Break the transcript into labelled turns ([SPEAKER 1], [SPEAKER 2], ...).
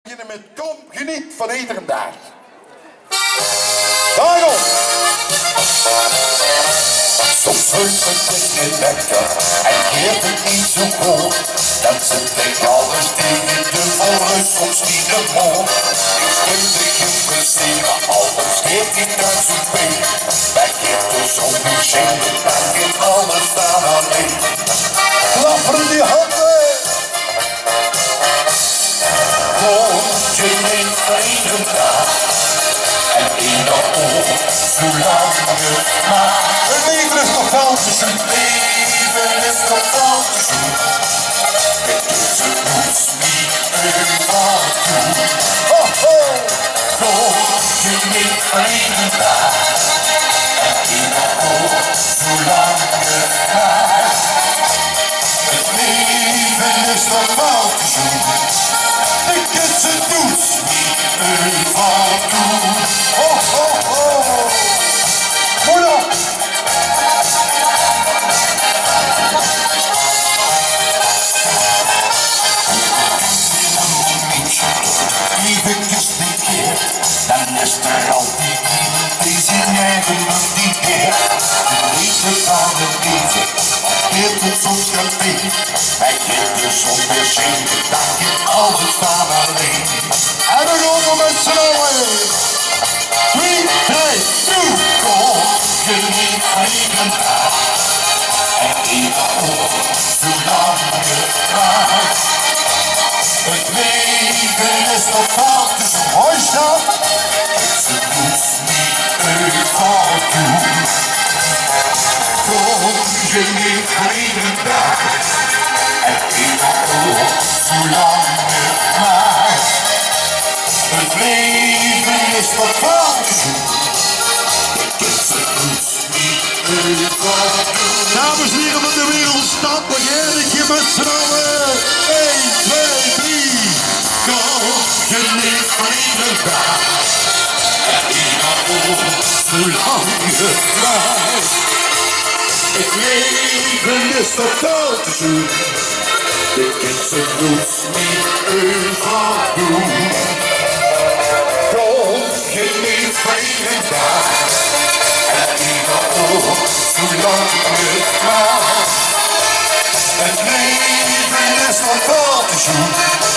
[SPEAKER 1] beginnen met kom, geniet van iedere dag. Daarom! Soms heurt het niet lekker en keert het niet zo goed. Dat ze tegen alles tegen de voren soms niet de moord. Ik ken de geïnteresseerd, alles geeft in duizend been. Wij geven zonder zin, wij geven alles daar alleen. Klapperen die handen! Je neemt iedere dag en in dat oor, zolang je maar. Het leven is nog fout te zien. Het leven is nog fout te zien. Het is het moeds niet meer wat doen. Ho ho! Je neemt iedere dag en in dat oor, zolang je maar. Het leven is nog fout te zien. Ik is het doet niet van doen. Ho ho ho. Moeder. Eventjes een keer, dan is er altijd deze nergens die keer. De leven van het leven, keert het soms kapot. Hij keert er zonder zin, dan keert alles van alleen. En dan komen we met z'n allen. 3, 2, 2, kom, geniet van iedere dag. En ieder oor, zolang je gaat. Het leven is nog fout, dus mooi staat. Ze doet niet van doen. Kom, geniet van iedere dag. En ieder oor, zolang je maar. Het leven is nog fout, dus ze doet niet van doen. Dames en heren van de wereld, staat begin ik je met z'n allen. 1, 2, 3. Kom, geniet van iedere dag. En ieder oor, zolang je blijft. Het leven is nog fout te zoen. De kinderen doet niet van doen. Kom, geniet van iedere dag. En ieder oor, zolang je blijft. Het leven is nog fout te zoen.